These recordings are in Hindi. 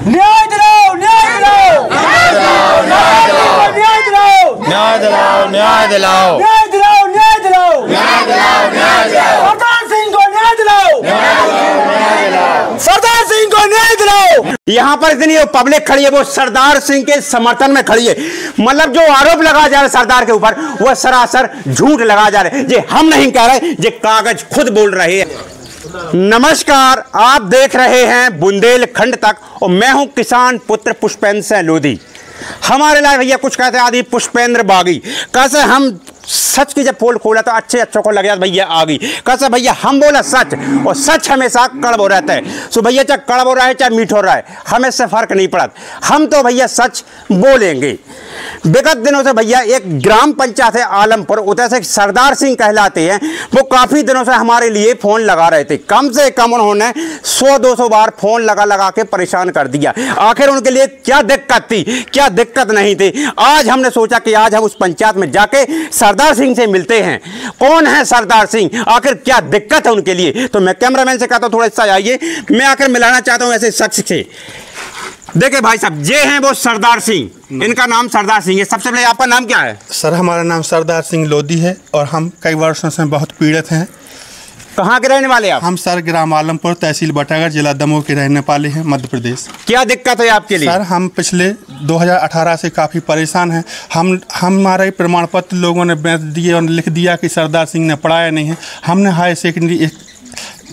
न्याय दिलाओ, न्याय दिलाओ, न्याय दिलाओ, न्याय दिलाओ, न्याय दिलाओ, न्याय दिलाओ, न्याय दिलाओ, न्याय दिलाओ, न्याय दिलाओ, न्याय दिलाओ, न्याय दिलाओ, सरदार सिंह को न्याय दिलाओ, न्याय दिलाओ, सरदार सिंह को न्याय दिलाओ। यहाँ पर इतनी पब्लिक खड़ी है, वो सरदार सिंह के समर्थन में खड़ी है। मतलब जो आरोप लगा जा रहे सरदार के ऊपर, वो सरासर झूठ लगा जा रहे। ये हम नहीं कह रहे, ये कागज खुद बोल रहे हैं। नमस्कार, आप देख रहे हैं बुंदेलखंड तक और मैं हूं किसान पुत्र पुष्पेंद्र सिंह लोधी। हमारे लाए भैया कुछ कहते हैं आदि पुष्पेंद्र बागी। कैसे हम सच की जब पोल खोला तो अच्छों को लग जाता भैया आ गई। कैसे भैया हम बोला सच, और सच हमेशा कड़व हो रहता है। सो भैया चाहे कड़व हो रहा है चाहे मीठ हो रहा है, हमें इससे फर्क नहीं पड़ता। हम तो भैया सच बोलेंगे। विगत दिनों से भैया एक ग्राम पंचायत है आलमपुर, उधर से सरदार सिंह कहलाते हैं, वो काफ़ी दिनों से हमारे लिए फ़ोन लगा रहे थे। कम से कम उन्होंने 100-200 बार फ़ोन लगा के परेशान कर दिया। आखिर उनके लिए क्या दिक्कत थी, क्या दिक्कत नहीं थी। आज हमने सोचा कि आज हम उस पंचायत में जाके सरदार सिंह से मिलते हैं। कौन है सरदार सिंह, आखिर क्या दिक्कत है उनके लिए। तो मैं कैमरामैन से कहता हूँ थोड़ा सा आइए, मैं आकर मिलाना चाहता हूँ ऐसे शख्स से। देखिए भाई साहब, ये हैं वो सरदार सिंह, इनका नाम सरदार सिंह है। सबसे पहले आपका नाम क्या है? सर हमारा नाम सरदार सिंह लोधी है और हम कई वर्षों से बहुत पीड़ित हैं। कहाँ के रहने वाले आप? हम सर ग्राम आलमपुर, तहसील बटागढ़, जिला दमोह के रहने वाले हैं, मध्य प्रदेश। क्या दिक्कत है आपके लिए? सर हम पिछले 2018 से काफ़ी परेशान हैं। हमारे प्रमाण पत्र लोगों ने बेच दिए और लिख दिया कि सरदार सिंह ने पढ़ाया नहीं है। हमने हाई सेकेंडरी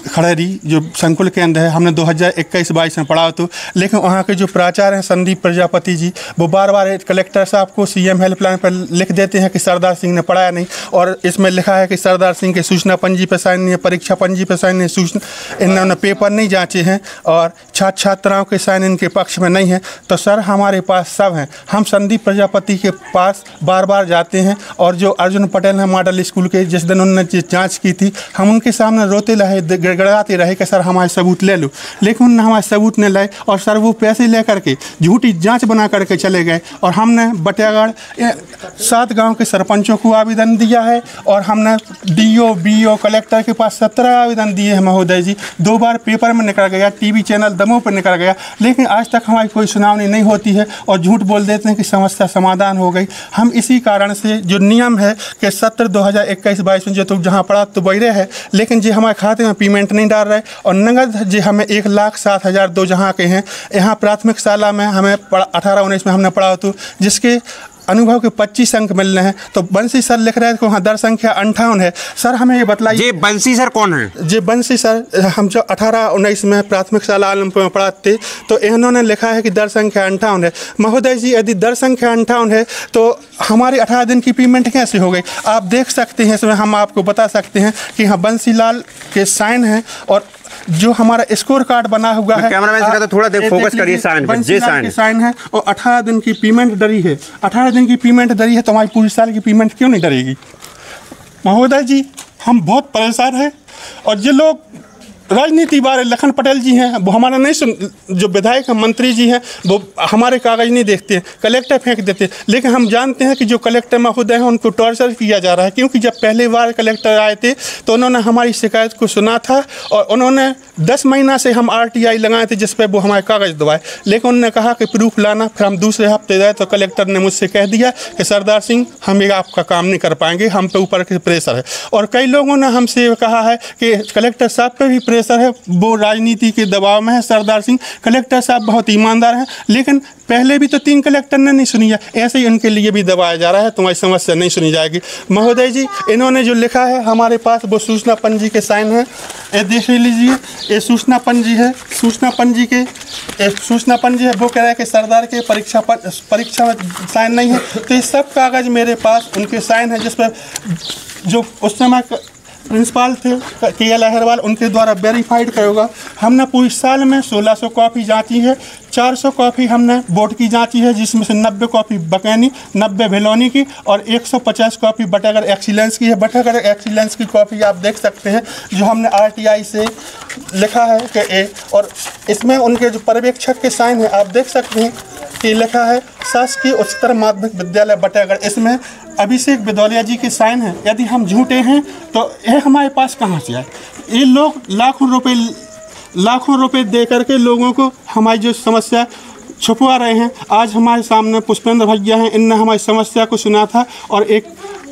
खड़ेरी जो संकुल केंद्र है, हमने 2021-22 में पढ़ा तो, लेकिन वहाँ के जो प्राचार्य हैं संदीप प्रजापति जी, वो बार बार कलेक्टर साहब को CM हेल्पलाइन पर लिख देते हैं कि सरदार सिंह ने पढ़ाया नहीं। और इसमें लिखा है कि सरदार सिंह के सूचना पंजी पर साइन नहीं है, परीक्षा पंजी पर साइन नहीं है, सूचना इन्होंने पेपर नहीं जांचे हैं और छात्र छात्राओं के साइन इनके पक्ष में नहीं है। तो सर हमारे पास सब हैं। हम संदीप प्रजापति के पास बार बार जाते हैं और जो अर्जुन पटेल हैं मॉडल स्कूल के, जिस दिन उन्होंने जाँच की थी, हम उनके सामने रोते रहे, गड़गड़ाते रहे कि सर हमारे सबूत ले लो, लेकिन उन्होंने हमारे सबूत नहीं लाए और सर वो पैसे ले करके झूठी जांच बना करके चले गए। और हमने बटियागढ़ 7 गांव के सरपंचों को आवेदन दिया है और हमने DO BO कलेक्टर के पास 17 आवेदन दिए हैं महोदय जी। 2 बार पेपर में निकल गया, TV चैनल दमोह पर निकल गया, लेकिन आज तक हमारी कोई सुनावनी नहीं होती है और झूठ बोल देते हैं कि समस्या समाधान हो गई। हम इसी कारण से जो नियम है कि सत्र 2021-22 में जो तो जहाँ पड़ा तो वही है, लेकिन जो हमारे खाते में पेमेंट नहीं डाल रहे और नगद जी हमें 1,07,002 जहाँ के हैं। यहाँ प्राथमिक शाला में हमें 18-19 में हमने पढ़ा तो जिसके अनुभव के 25 अंक मिल रहे हैं। तो बंसी सर लिख रहे हैं कि वहाँ दर संख्या 58 है। सर हमें ये बताइए, ये बंसी सर कौन है? जी बंसी सर हम जो 18-19 में प्राथमिक शाला आलमपुर में पढ़ाते तो इन्होंने लिखा है कि दर संख्या 58 है। महोदय जी यदि दर संख्या 58 है तो हमारी 18 दिन की पेमेंट कैसे हो गई? आप देख सकते हैं, इसमें हम आपको बता सकते हैं कि हाँ बंसी लाल के साइन हैं और जो हमारा स्कोर कार्ड बना हुआ है, कैमरामैन से कहता थोड़ा फोकस करिए, साइन है और 18 दिन की पेमेंट डरी है। 18 दिन की पेमेंट डरी है तो हमारी पूरी साल की पेमेंट क्यों नहीं डरेगी? महोदय जी हम बहुत परेशान हैं और ये लोग राजनीति वाले लखन पटेल जी हैं, वो हमारा नहीं सुन, जो विधायक मंत्री जी हैं वो हमारे कागज नहीं देखते हैं, कलेक्टर फेंक देते हैं। लेकिन हम जानते हैं कि जो कलेक्टर महोदय हैं उनको टॉर्चर किया जा रहा है, क्योंकि जब पहली बार कलेक्टर आए थे तो उन्होंने हमारी शिकायत को सुना था और उन्होंने 10 महीना से हम RTI लगाए थे जिस पर वो हमारे कागज़ दबाए, लेकिन उन्होंने कहा कि प्रूफ लाना। फिर हम दूसरे हफ्ते गए तो कलेक्टर ने मुझसे कह दिया कि सरदार सिंह हम ये आपका काम नहीं कर पाएंगे, हम पे ऊपर के प्रेशर है। और कई लोगों ने हमसे कहा है कि कलेक्टर साहब पे भी प्रेशर है, वो राजनीति के दबाव में है। सरदार सिंह कलेक्टर साहब बहुत ईमानदार हैं, लेकिन पहले भी तो 3 कलेक्टर ने नहीं सुनी है, ऐसे ही उनके लिए भी दबाया जा रहा है। तुम्हारी समस्या नहीं सुनी जाएगी। महोदय जी इन्होंने जो लिखा है हमारे पास वो सूचना पंजी के साइन है, ये देख लीजिए, ये सूचना पंजी है। सूचना पंजी है, वो कह रहा है कि सरदार के परीक्षा में साइन नहीं है। तो ये सब कागज़ मेरे पास उनके साइन है, जिस पर जो उस समय प्रिंसिपल थे KL अग्रवाल, उनके द्वारा वेरीफाइड करेगा। हमने पूरी साल में 1600 कॉपी जांची है, 400 कॉपी हमने बोर्ड की जांची है, जिसमें से 90 कॉपी बकैनी, 90 भेलौनी की और 150 कॉपी बटागढ़ एक्सीलेंस की है। बटागढ़ एक्सीलेंस की कॉपी आप देख सकते हैं जो हमने RTI से लिखा है कि ए, और इसमें उनके जो पर्यवेक्षक के साइन है आप देख सकते हैं कि लिखा है शासकीय उच्चतर माध्यमिक विद्यालय बटागढ़। इसमें अभिषेक बिदौलिया जी के साइन हैं। यदि हम झूठे हैं तो ये हमारे पास कहाँ से आए? ये लोग लाखों रुपए लाखों रुपए दे करके लोगों को हमारी जो समस्या छुपवा रहे हैं। आज हमारे सामने पुष्पेंद्र भैया हैं, इनने हमारी समस्या को सुना था और एक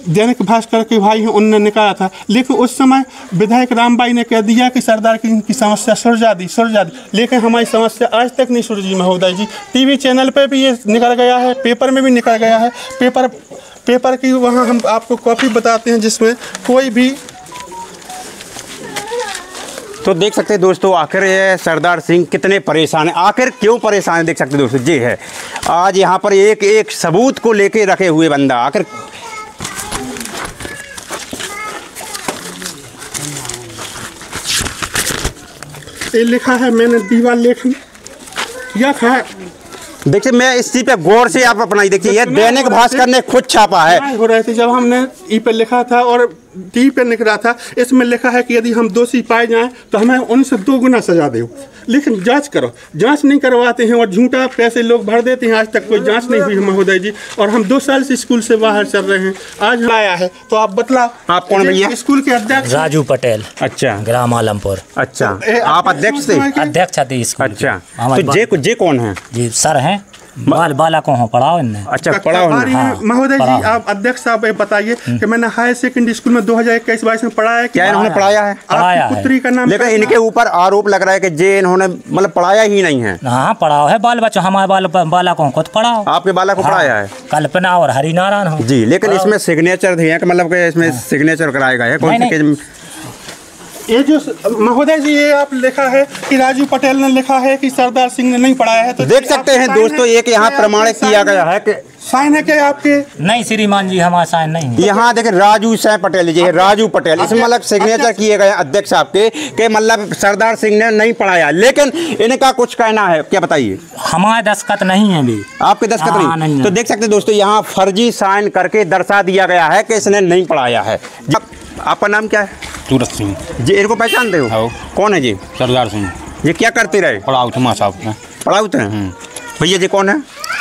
दैनिक भास्कर के भाई हैं उनने निकाला था, लेकिन उस समय विधायक रामबाई ने कह दिया कि सरदार की इनकी समस्या सुलझा दी, लेकिन हमारी समस्या आज तक नहीं सुलझी महोदय जी। टीवी चैनल पे भी ये निकल गया है, पेपर में भी निकल गया है। पेपर की वहाँ हम आपको कॉपी बताते हैं जिसमें कोई भी। तो देख सकते हैं दोस्तों, आखिर ये सरदार सिंह कितने परेशान हैं, आखिर क्यों परेशान हैं, देख सकते हैं दोस्तों। ये है आज यहाँ पर एक एक सबूत को लेके रखे हुए बंदा, आखिर ये लिखा है, मैंने दीवार लेखन किया था। देखिए मैं इस चीज पे गौर से आप अपनाई, देखिए ये दैनिक भास्कर ने खुद छापा है। हो रहे थे जब हमने ई पे लिखा था और टी पे लिख रहा था, इसमें लिखा है कि यदि हम दोषी पाए जाएं तो हमें उनसे 2 गुना सजा दो, लेकिन जांच करो। जांच नहीं करवाते हैं और झूठा पैसे लोग भर देते हैं। आज तक कोई जांच नहीं हुई महोदय जी, और हम 2 साल से स्कूल से बाहर चल रहे हैं। आज आया है तो आप बतलाओ, आप कौन भैया? स्कूल के अध्यक्ष राजू पटेल। अच्छा, ग्राम आलमपुर। अच्छा, आप अध्यक्ष थे? अध्यक्ष थे स्कूल। अच्छा, तो जे कौन है? जी सर हैं, बाला को पढ़ाओ इनने। अच्छा, पढ़ाओ महोदय जी। आप अध्यक्ष साहब बताइए कि मैंने हायर सेकेंडरी स्कूल में 2021-22 में पढ़ाया है। क्या इन्होंने पढ़ाया है? आपकी पुत्री का नाम, लेकिन इनके ऊपर आरोप लग रहा है कि जे इन्होंने मतलब पढ़ाया ही नहीं है। हाँ पढ़ाओ है, बाल बच्चों हमारे बाला को खुद पढ़ाओ। आपके बाला को पढ़ाया है? कल्पना और हरिनारायण हो जी, लेकिन इसमें सिग्नेचर दिए, मतलब इसमें सिग्नेचर कराया गया है कौन से केस में? ये जो महोदय जी ये आप लिखा है कि राजू पटेल ने लिखा है कि सरदार सिंह ने नहीं पढ़ाया है, तो देख सकते हैं दोस्तों, एक यहाँ प्रमाणित किया गया है कि साइन है क्या आपके? नहीं श्रीमान जी, हमारा साइन नहीं है। यहाँ देखिए राजू साह पटेल जी है, राजू पटेल, इसमें मतलब सिग्नेचर किए गए अध्यक्ष आपके कि मतलब सरदार सिंह ने नहीं पढ़ाया, लेकिन इनका कुछ कहना है, क्या बताइए? हमारे दस्तखत नहीं है भी। आपके दस्तखत नहीं? तो देख सकते हैं दोस्तों, यहाँ फर्जी साइन करके दर्शा दिया गया है कि इसने नहीं पढ़ाया है। आपका नाम क्या है? सूरत सिंह जी। इनको पहचानते हो? कौन है जी? सरदार सिंह। ये क्या करते रहे? पढ़ाओ थे साहब में। पढ़ाते हैं भैया जी। कौन है?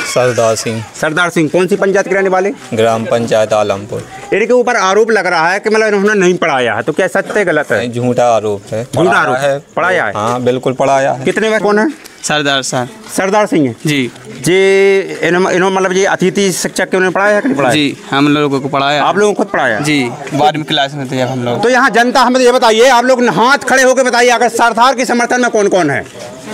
सरदार सिंह। सरदार सिंह कौन सी पंचायत के रहने वाले? ग्राम पंचायत आलमपुर। इनके ऊपर आरोप लग रहा है कि मतलब इन्होंने नहीं पढ़ाया है, तो क्या सत्य गलत है? झूठा आरोप है। झूठा आरोप है? पढ़ाया है? हाँ बिल्कुल पढ़ाया है। कितने में? कौन है? सरदार सर। सरदार सिंह है जी। इन्होंने मतलब ये अतिथि शिक्षक के उन्होंने पढ़ाया है कि नहीं पढ़ाया? जी, हम लोगों को पढ़ाया। आप लोगों को खुद पढ़ाया जी, 12वीं क्लास में थे जब हम लोग। तो यहाँ जनता हमें ये बताइए, आप लोग हाथ खड़े होकर बताइए, अगर सरदार के समर्थन में कौन कौन है?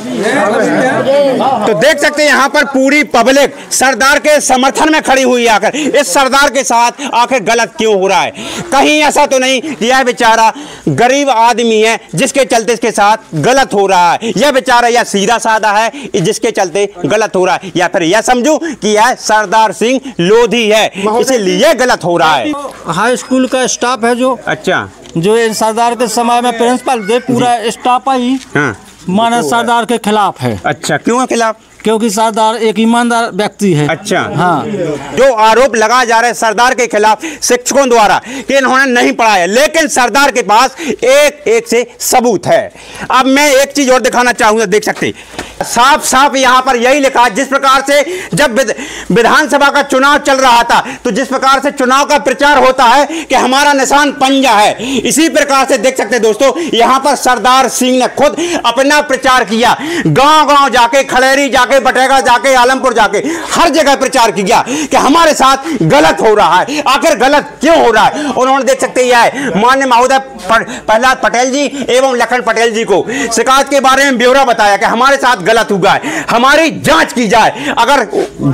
तो देख सकते हैं यहाँ पर पूरी पब्लिक सरदार के समर्थन में खड़ी हुई है। आकर इस सरदार के साथ आखिर गलत क्यों हो रहा है? कहीं ऐसा तो नहीं कि यह बेचारा गरीब आदमी है जिसके चलते इसके साथ गलत हो रहा है, यह बेचारा यह सीधा साधा है जिसके चलते गलत हो रहा है, या फिर यह समझो कि यह सरदार सिंह लोधी है इसीलिए गलत हो रहा है। हाई स्कूल का स्टाफ है जो, अच्छा, जो सरदार के समय में प्रिंसिपल थे, पूरा स्टाफ ही माने सरदार के खिलाफ है। अच्छा, क्यों है खिलाफ? क्योंकि सरदार एक ईमानदार व्यक्ति है। अच्छा, हाँ। जो आरोप लगाए जा रहे हैं सरदार के खिलाफ शिक्षकों द्वारा कि इन्होंने नहीं पढ़ाया, लेकिन सरदार के पास एक से सबूत है। अब मैं एक चीज और दिखाना चाहूंगा, देख सकते साफ साफ यहाँ पर यही लिखा, जिस प्रकार से जब विधानसभा का चुनाव चल रहा था तो जिस प्रकार से चुनाव का प्रचार होता है कि हमारा निशान पंजा है, इसी प्रकार से देख सकते दोस्तों यहाँ पर सरदार सिंह ने खुद अपना प्रचार किया। गांव गांव जाके, खड़ेरी जाके, बटेगा जाके, आलमपुर जाके, हर जगह प्रचार किया कि हमारे साथ गलत हो रहा है। आखिर गलत क्यों हो रहा है? उन्होंने देख सकते हैं माननीय महोदय प्रहलाद पटेल जी एवं लखन पटेल जी को शिकायत के बारे में ब्यौरा बताया कि हमारे साथ गलत हुआ है, हमारी जांच की जाए, अगर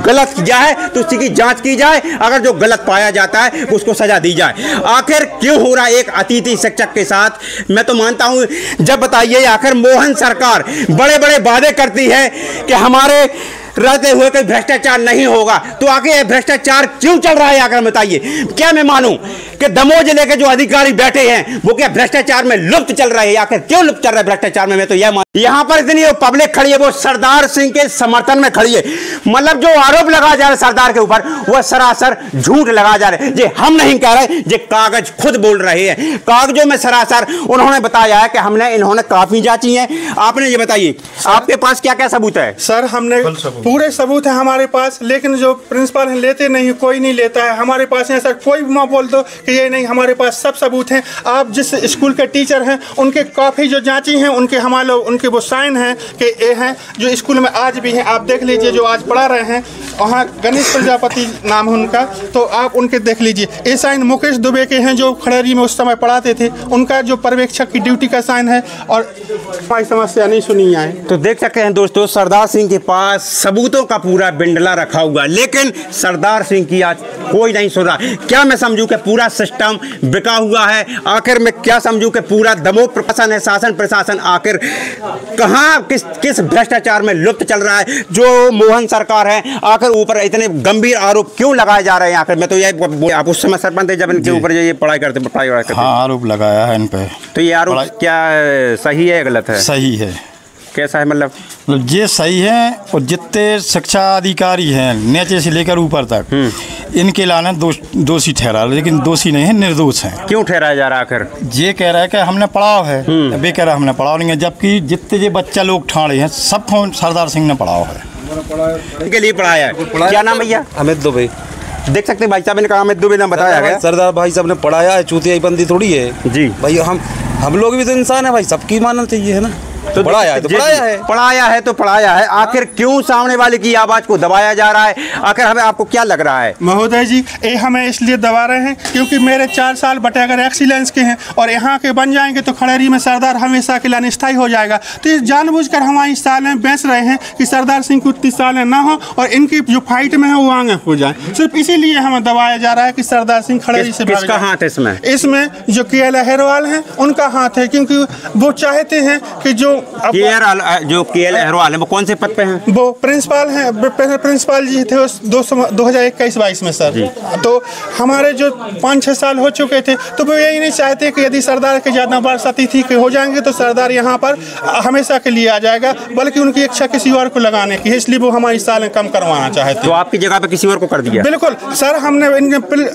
गलत किया है तो उसकी जांच की जाए, अगर जो गलत पाया जाता है उसको सजा दी जाए। आखिर क्यों हो रहा है एक अतिथि शिक्षक के साथ? मैं तो मानता हूं, जब बताइए आखिर मोहन सरकार बड़े बड़े वादे करती है कि हमारे रहते हुए कोई भ्रष्टाचार नहीं होगा, तो आगे ये भ्रष्टाचार क्यों चल रहा है? आकर बताइए। क्या मैं मानूं कि दमोह जिले के जो अधिकारी बैठे हैं वो क्या भ्रष्टाचार में लुप्त चल रहे हैं? आखिर क्यों लुप्त चल रहा है भ्रष्टाचार में? मैं तो यह यहाँ पर इतनी पब्लिक खड़ी है वो सरदार सिंह के समर्थन में खड़ी है। मतलब जो आरोप लगा जा रहे सरदार के ऊपर वो सरासर झूठ लगा जा रहे। ये हम नहीं कह रहे, ये कागज खुद बोल रहे हैं। कागजों में सरासर उन्होंने बताया है कि हमने इन्होंने काफी जांची है। आपने ये बताइए आपके पास क्या क्या सबूत है? सर हमने पूरे सबूत है हमारे पास, लेकिन जो प्रिंसिपल है लेते नहीं, कोई नहीं लेता है हमारे पास। है सर, कोई भी बोल दो कि कि ये नहीं, हमारे पास सब सबूत हैं। आप जिस स्कूल के टीचर हैं उनके काफ़ी जो जांची हैं उनके हमारे उनके वो साइन हैं कि ये हैं जो स्कूल में आज भी हैं। आप देख लीजिए जो आज पढ़ा रहे हैं, वहाँ गणेश प्रजापति नाम है उनका, तो आप उनके देख लीजिए। ये साइन मुकेश दुबे के हैं जो खड़ेरी में उस समय पढ़ाते थे, उनका जो पर्यवेक्षक की ड्यूटी का साइन है। और हमारी समस्या नहीं सुनी है। तो देख सकते हैं दोस्तों, सरदार सिंह के पास सबूतों का पूरा बिंडला रखा हुआ, लेकिन सरदार सिंह की आज कोई नहीं सुन रहा। क्या मैं समझूं कि पूरा सिस्टम बिका हुआ है? आखिर मैं क्या समझूं कि पूरा दमोह प्रशासन है, शासन प्रशासन आखिर कहाँ किस भ्रष्टाचार में लुप्त चल रहा है? जो मोहन सरकार है, आखिर ऊपर इतने गंभीर आरोप क्यों लगाए जा रहे हैं? आखिर मैं तो ये आप उस समय सरपंच थे जब इनके ऊपर ये पढ़ाई करते। हाँ, आरोप लगाया है इन पे। तो ये आरोप क्या सही है या गलत है? सही है। कैसा है? मतलब ये सही है। और जितने शिक्षा अधिकारी हैं नीचे से लेकर ऊपर तक, इनके लाने दोषी ठहरा, लेकिन दोषी नहीं है, निर्दोष हैं। क्यों ठहराया जा रहा है? आखिर ये कह रहा है कि हमने पढ़ाओ है, वे कह रहा है हमने पढ़ाओ नहीं है, जबकि जितने ये बच्चा लोग ठाणे हैं सब सरदार सिंह ने पढ़ाओ है, इनके लिए पढ़ाया है। क्या नाम भैया? अमित दुबे। देख सकते हैं भाई साहब ने कहा, अमित दुबे ने बताया गया। सरदार भाई साहब ने पढ़ाया है, चूतियाई बंदी थोड़ी है जी भाई। हम लोग भी तो इंसान है भाई, सबकी मानना चाहिए है ना। तो पढ़ाया है तो पढ़ाया है, पढ़ाया है तो पढ़ाया है। आखिर क्यों सामने वाले की आवाज को दबाया जा रहा है? आखिर हमें आपको क्या लग रहा है? महोदय जी, ये हमें इसलिए दबा रहे हैं क्योंकि मेरे 4 साल बटेगर एक्सीलेंस के हैं और यहाँ के बन जाएंगे तो खड़ेरी में सरदार हमेशा के लिए अनिस्थाई हो जाएगा। तो ये जानबूझकर हमारी सालें बेच रहे हैं कि सरदार सिंह को 30 सालें ना हो और इनकी जो फाइट में है वो आगे हो जाए। सिर्फ इसीलिए हमें दबाया जा रहा है कि सरदार सिंह खड़ेरी से। किसका हाथ है इसमें? इसमें जो के.एल. अहिरवाल हैं उनका हाथ है, क्योंकि वो चाहते हैं कि जो के.एल. अहिरवाल है वो कौन से पद पे हैं? वो प्रिंसिपल हैं, प्रिंसिपल जी थे 2021-22 में सर। तो हमारे जो 5-6 साल हो चुके थे, तो वो यही नहीं चाहते कि यदि सरदार के ज़्यादा बरसाती थी कि हो जाएंगे तो सरदार यहाँ पर हमेशा के लिए आ जाएगा, बल्कि उनकी इच्छा किसी और को लगाने की है, इसलिए वो हमारी सालें कम करवाना चाहते। तो आपकी जगह पे किसी और को कर दिया? बिल्कुल सर,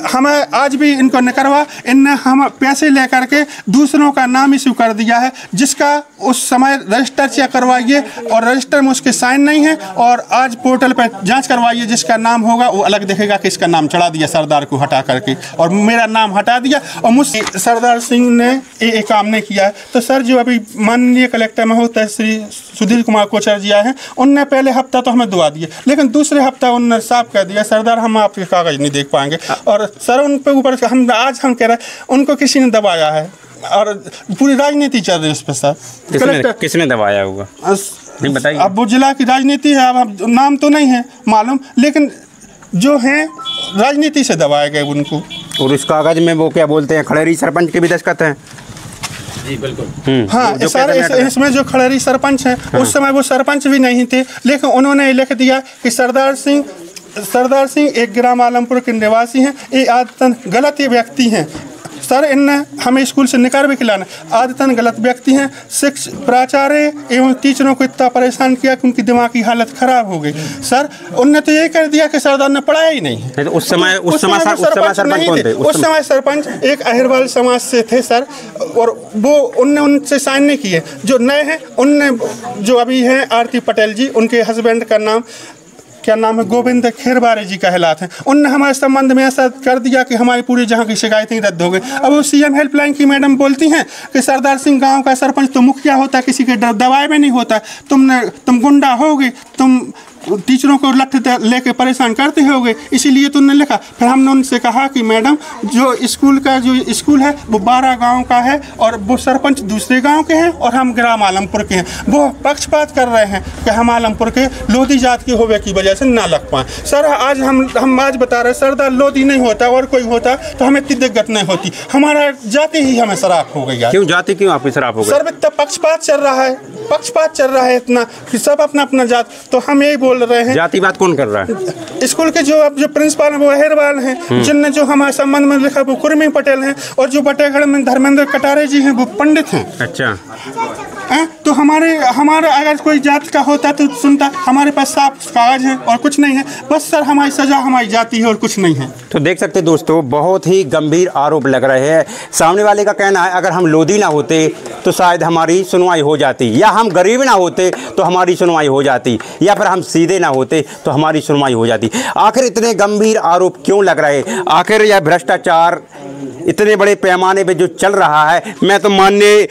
हमें आज भी इनको न करवा, इनने हम पैसे लेकर के दूसरों का नाम इशू कर दिया है, जिसका उस समय रजिस्टर चेक करवाइए और रजिस्टर में उसके साइन नहीं है, और आज पोर्टल पर जांच करवाइए, जिसका नाम होगा वो अलग दिखेगा कि इसका नाम चढ़ा दिया सरदार को हटा करके, और मेरा नाम हटा दिया और मुझसे सरदार सिंह ने ये काम नहीं किया है। तो सर जो अभी माननीय कलेक्टर महोदय श्री सुधीर कुमार कोचर जी आए हैं, उनने पहले हफ्ता तो हमें दुआ दिए, लेकिन दूसरे हफ्ता उन्होंने साफ कह दिया सरदार हम आपके कागज नहीं देख पाएंगे। और सर उन पे ऊपर हम कह रहे हैं उनको किसी ने दबाया है और पूरी राजनीति चल रही है उस पर सर। किसने दबाया होगा नहीं बताइए। अब वो जिला की राजनीति है, अब नाम तो नहीं है मालूम, लेकिन जो है राजनीति से दबाए गए उनको। और इस कागज में वो क्या बोलते हैं, खड़ेरी सरपंच के भी दस्तखत हैं? जी बिल्कुल। हाँ सर, इसमें जो खड़ेरी सरपंच हैं उस समय वो सरपंच भी नहीं थे, लेकिन उन्होंने लिख दिया कि सरदार सिंह एक ग्राम आलमपुर के निवासी हैं, ये आदतन गलत व्यक्ति हैं। सर इनने हमें स्कूल से निकाल भी खिलाना, आदतन गलत व्यक्ति हैं। शिक्षक प्राचार्य एवं टीचरों को इतना परेशान किया कि उनकी दिमागी हालत खराब हो गई। सर उनने तो यही कर दिया कि सरदार ने पढ़ाया ही नहीं है। उस समय सरपंच नहीं थे, उस समय सरपंच एक अहिरवाल समाज से थे सर, और वो उनने उनसे साइन नहीं किए। जो नए हैं उनने, जो अभी हैं आरती पटेल जी, उनके हस्बैंड का नाम क्या नाम है, गोविंद खेरबारे जी कहलाते हैं, उनने हमारे संबंध में ऐसा कर दिया कि हमारी पूरी जहाँ की शिकायतें रद्द हो गई। अब वो सीएम हेल्पलाइन की मैडम बोलती हैं कि सरदार सिंह गांव का सरपंच तो मुखिया होता है, किसी के दबाए में नहीं होता, तुम गुंडा होगे, तुम टीचरों को लठ लेके परेशान करते होगे, इसीलिए तो उन्होंने लिखा। फिर हमने उनसे कहा कि मैडम जो स्कूल है वो 12 गांव का है और वो सरपंच दूसरे गांव के हैं और हम ग्राम आलमपुर के हैं। वो पक्षपात कर रहे हैं कि हम आलमपुर के लोधी जात के होवे की वजह से ना लग पाए। सर आज हम आज बता रहे, सरदार लोधी नहीं होता और कोई होता तो हमें इतनी दिक्कत नहीं होती। हमारा जाति ही हमें शराब हो गई। क्यों जाति, क्यों आपकी शराब हो गई? सर इतना पक्षपात चल रहा है इतना कि सब अपना अपना जात। तो हम यही बोल रहे हैं, जाति बात कौन कर रहा है? स्कूल के जो प्रिंसिपल हैं वो अहिरवाल हैं, जिनने जो हमारे संबंध में लिखा वो कुर्मी पटेल हैं, और जो बटेगढ़ में धर्मेंद्र कटारे जी हैं वो पंडित हैं। अच्छा तो हमारे अगर कोई जात का होता तो सुनता। हमारे पास साफ कागज है और कुछ नहीं है, बस सर हमारी सजा हमारी जाति है और कुछ नहीं है। तो देख सकते दोस्तों, बहुत ही गंभीर आरोप लग रहे हैं। सामने वाले का कहना है अगर हम लोधी ना होते तो शायद हमारी सुनवाई हो जाती, या हम गरीब ना होते तो हमारी सुनवाई हो जाती, या फिर हम सीधे ना होते तो हमारी सुनवाई हो जाती। आखिर इतने गंभीर आरोप क्यों लग रहे? आखिर यह भ्रष्टाचार इतने बड़े पैमाने पे जो चल रहा है, मैं तो माननीय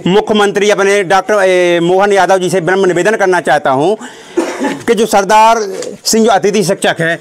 मुख्यमंत्री अपने डॉक्टर मोहन यादव जी से विनम्र निवेदन करना चाहता हूं कि जो सरदार सिंह जो अतिथि शिक्षक है,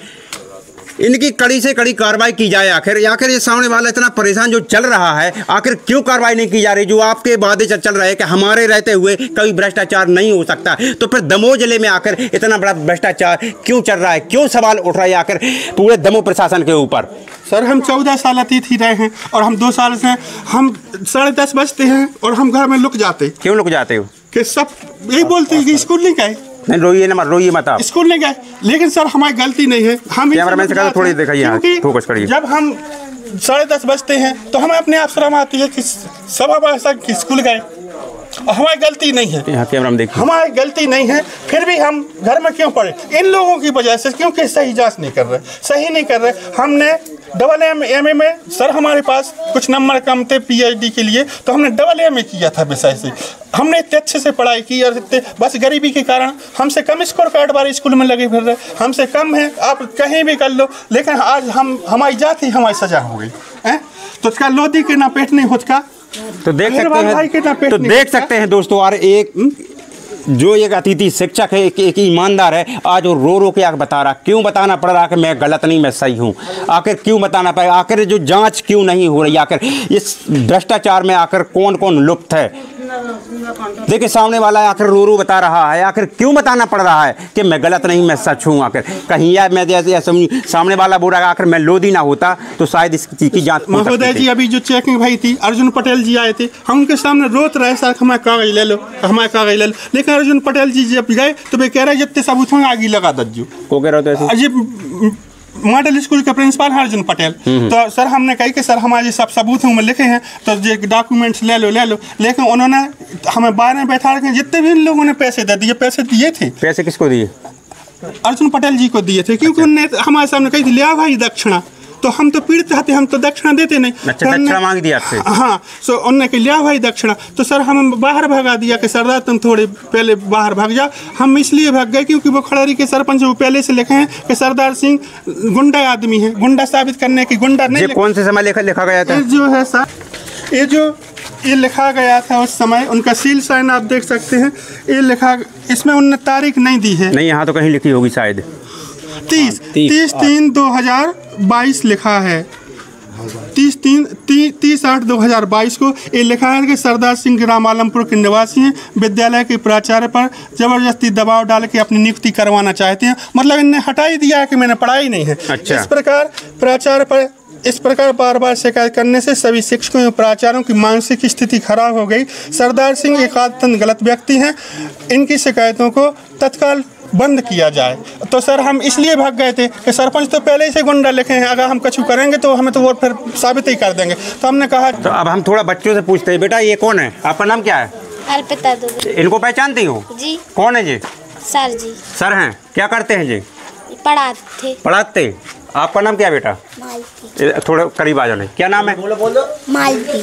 इनकी कड़ी से कड़ी कार्रवाई की जाए। आखिर ये सामने वाला इतना परेशान जो चल रहा है, आखिर क्यों कार्रवाई नहीं की जा रही? जो आपके वादे चल रहे हैं कि हमारे रहते हुए कभी भ्रष्टाचार नहीं हो सकता, तो फिर दमोह जिले में आकर इतना बड़ा भ्रष्टाचार क्यों चल रहा है? क्यों सवाल उठ रहा है आखिर पूरे दमोह प्रशासन के ऊपर? सर, हम 14 साल अतिथि रहे हैं और हम 2 साल से हम 10:30 बजते हैं और हम घर में लुक जाते। क्यों लुक जाते हो? कि सब यही बोलते हैं कि स्कूल नहीं गए। नहीं, रोइए मत आप। स्कूल नहीं गए, लेकिन सर हमारी गलती नहीं है। हम कैमरामैन से कहते थोड़ी दिखाइए, फोकस करिए। जब हम 10:30 बजते हैं तो हमें अपने आप शर्म आती है कि सब हमारे स्कूल गए और हमारी गलती नहीं है। यहाँ कैमरा में देखिए, हमारी गलती नहीं है, फिर भी हम घर में क्यों पड़े? इन लोगों की वजह से, क्योंकि सही जांच नहीं कर रहे, सही नहीं कर रहे। हमने AA में सर हमारे पास कुछ नंबर कम थे PhD के लिए, तो हमने AA किया था विषय से। हमने इतने अच्छे से पढ़ाई की और इतने, बस गरीबी के कारण हमसे कम स्कोर कार्ड वाले स्कूल में लगे फिर रहे, हमसे कम है, आप कहीं भी कर लो। लेकिन आज हमारी जात ही हमारी सजा हो गई है, तो उसका लोधी के ना पेट नहीं होता। तो देख सकते हैं दोस्तों, और जो एक अतिथि शिक्षक है, एक ईमानदार है, आज वो रो के आकर बता रहा। क्यों बताना पड़ रहा कि मैं गलत नहीं, मैं सही हूँ? आखिर क्यों बताना पड़ेगा? आखिर जो जांच क्यों नहीं हो रही? आखिर इस भ्रष्टाचार में आखिर कौन कौन लुप्त है? देखिए सामने वाला आखिर रो बता रहा है। आखिर क्यों बताना पड़ रहा है कि मैं गलत नहीं, मैं सच हूँ? आखिर कहीं या मैं जैसे सामने वाला बोल रहा है, आखिर मैं लोधी ना होता तो शायद इस चीज़ की जाँच। महोदय जी, अभी जो चेकिंग भाई थी, अर्जुन पटेल जी आए थे, हम उनके सामने रोत रहे, सर हमारे कागज ले लो, हमारे कागज ले लो। लेकिन अर्जुन पटेल जी जब गए तो वे कह रहे जितने सबूत होंगे आगे लगा दज्जू को कह रहे थे अजीब। मॉडल स्कूल के प्रिंसिपल हैं अर्जुन पटेल। तो सर हमने कही कि सर हमारे सब सबूत हैं, लिखे हैं, तो ये डॉक्यूमेंट्स ले लो। लेकिन उन्होंने हमें बाहर में बैठा रखे। जितने भी इन लोगों ने पैसे दे दिए, पैसे दिए थे। पैसे किसको दिए? अर्जुन पटेल जी को दिए थे, क्योंकि उन्होंने हमारे सामने कही थी लिया भाई दक्षिणा, तो हम तो पीड़ित थे, हम तो दक्षिणा देते नहीं। अच्छा, दक्षिणा मांग दिया आपसे? हाँ, सो उन्होंने कहा लिया भाई दक्षिणा, तो सर हम बाहर भगा दिया कि सरदार तुम थोड़े पहले बाहर भाग जाओ। हम इसलिए भाग गए क्योंकि वो खड़ेरी के सरपंच वो पहले से लिखे हैं कि सरदार सिंह गुंडा आदमी है, गुंडा साबित करने की गुंडा नहीं। कौन से समय लिखा गया था? जो है सर, ये लिखा गया था उस समय, उनका सील साइन आप देख सकते हैं। ये लिखा, इसमें उन्होंने तारीख नहीं दी है। नहीं, यहाँ तो कहीं लिखी होगी शायद। 30/3/2022 लिखा है। 30/8/2022 को ये लिखा है कि सरदार सिंह ग्राम आलमपुर के निवासी हैं, विद्यालय के प्राचार्य पर जबरदस्ती दबाव डाल के अपनी नियुक्ति करवाना चाहते हैं। मतलब इन्हें हटा ही दिया है कि मैंने पढ़ाई नहीं है। अच्छा। इस प्रकार प्राचार्य पर बार बार शिकायत करने से सभी शिक्षकों एवं प्राचार्यों की मानसिक स्थिति खराब हो गई। सरदार सिंह एक आदतन गलत व्यक्ति हैं, इनकी शिकायतों को तत्काल बंद किया जाए। तो सर हम इसलिए भाग गए थे कि सरपंच तो पहले ही से गुंडा लिखे हैं, अगर हम कछु करेंगे तो हमें तो वो फिर साबित ही कर देंगे। तो हमने कहा, तो अब हम थोड़ा बच्चों से पूछते हैं, बेटा ये कौन है? आपका नाम क्या है? अर्पिता दुबे। इनको पहचानती हो जी। कौन है जी? सर जी। सर हैं, क्या करते हैं जी? पढ़ाते। आपका नाम क्या है बेटा? मालती। थोड़ा करीब आ जाने, क्या नाम है? बोलो।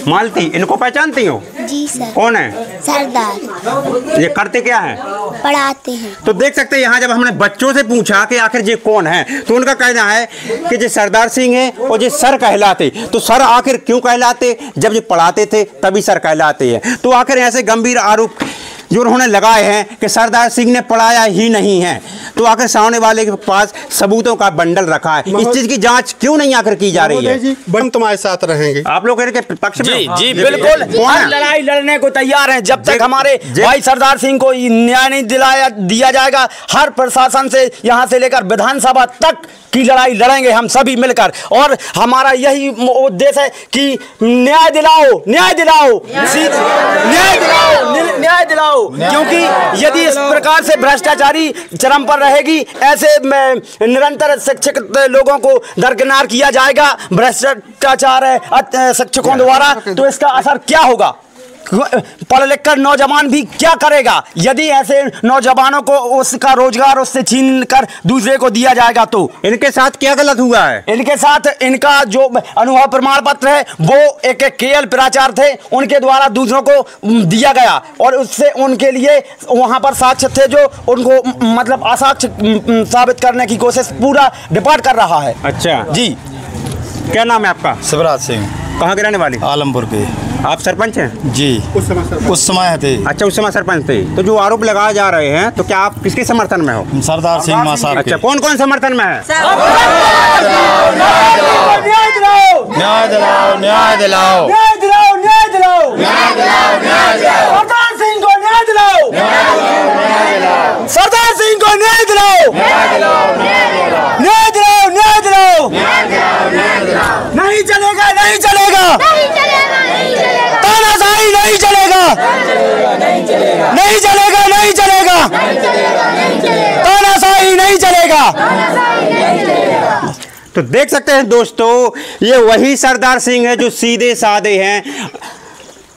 मालती। इनको पहचानती हो? जी सर। कौन है? सरदार। ये करते क्या है? पढ़ाते हैं। तो देख सकते हैं यहाँ जब हमने बच्चों से पूछा कि आखिर ये कौन है, तो उनका कहना है कि ये सरदार सिंह है और ये सर कहलाते। तो सर आखिर क्यों कहलाते? जब ये पढ़ाते थे तभी सर कहलाते हैं। तो आखिर ऐसे गंभीर आरोप जो उन्होंने लगाए हैं कि सरदार सिंह ने पढ़ाया ही नहीं है, तो आखिर सामने वाले के पास सबूतों का बंडल रखा है। इस चीज की जांच क्यों नहीं आखिर की जा रही है? जी, हम तुम्हारे साथ रहेंगे। आप लोग इनके पक्ष में? जी बिल्कुल, हम लड़ाई लड़ने को तैयार हैं। जब तक हमारे भाई सरदार सिंह को न्याय नहीं दिया जाएगा, हर प्रशासन से यहाँ से लेकर विधानसभा तक की लड़ाई लड़ेंगे हम सभी मिलकर। और हमारा यही उद्देश्य है कि न्याय दिलाओ, न्याय दिलाओ, न्याय दिलाओ। क्योंकि यदि इस प्रकार से भ्रष्टाचारी चरम पर रहेगी, ऐसे निरंतर शिक्षक लोगों को दरकिनार किया जाएगा, भ्रष्टाचार है शिक्षकों द्वारा, तो इसका असर क्या होगा? पढ़ लिख कर नौजवान भी क्या करेगा? यदि ऐसे नौजवानों को उसका रोजगार उससे छीन कर दूसरे को दिया जाएगा तो इनके साथ क्या गलत हुआ है? इनके साथ इनका जो अनुभव प्रमाण पत्र है वो एक केएल प्राचार्य थे, उनके द्वारा दूसरों को दिया गया और उससे उनके लिए वहां पर साक्ष्य थे जो उनको मतलब असाक्ष्य साबित करने की कोशिश पूरा डिपार्ट कर रहा है। अच्छा जी। क्या नाम है आपका? शिवराज सिंह। कहाँ के रहने वाले? आलमपुर के। आप सरपंच हैं? जी उस समय थे। अच्छा, उस समय सरपंच थे। तो जो आरोप लगाए जा रहे हैं, तो क्या आप किसके समर्थन में हो? सरदार सिंह मां साहब। अच्छा, कौन कौन समर्थन में है? न्याय दिलाओ, न्याय दिलाओ, न्याय दिलाओ, न्याय दिलाओ, न्याय दिलाओ, न्याय दिलाओ, न्याय दिलाओ, सरदार सिंह को न्याय दिलाओ, सरदार सिंह को न्याय दिलाओ, न्याय दिलाओ, न्याय दिलाओ, नहीं चलेगा, नहीं चलेगा, तानाशाही नहीं चलेगा, नहीं चलेगा, नहीं चलेगा, तानाशाही नहीं चलेगा। तो देख सकते हैं दोस्तों, ये वही सरदार सिंह है जो सीधे साधे हैं।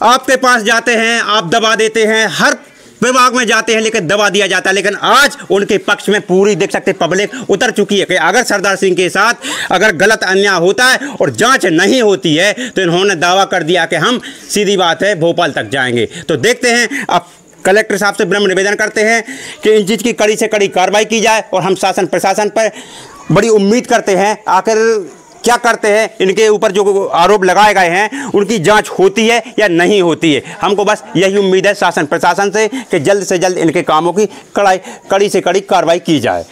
आपके पास जाते हैं, आप दबा देते हैं, हर विभाग में जाते हैं लेकिन दबा दिया जाता है। लेकिन आज उनके पक्ष में पूरी देख सकते पब्लिक उतर चुकी है कि अगर सरदार सिंह के साथ अगर गलत अन्याय होता है और जांच नहीं होती है तो इन्होंने दावा कर दिया कि हम सीधी बात है भोपाल तक जाएंगे। तो देखते हैं, अब कलेक्टर साहब से विनम्र निवेदन करते हैं कि इन चीज़ की कड़ी से कड़ी कार्रवाई की जाए और हम शासन प्रशासन पर बड़ी उम्मीद करते हैं आखिर क्या करते हैं, इनके ऊपर जो आरोप लगाए गए हैं उनकी जांच होती है या नहीं होती है। हमको बस यही उम्मीद है शासन प्रशासन से कि जल्द से जल्द इनके कामों की कड़ी से कड़ी कार्रवाई की जाए।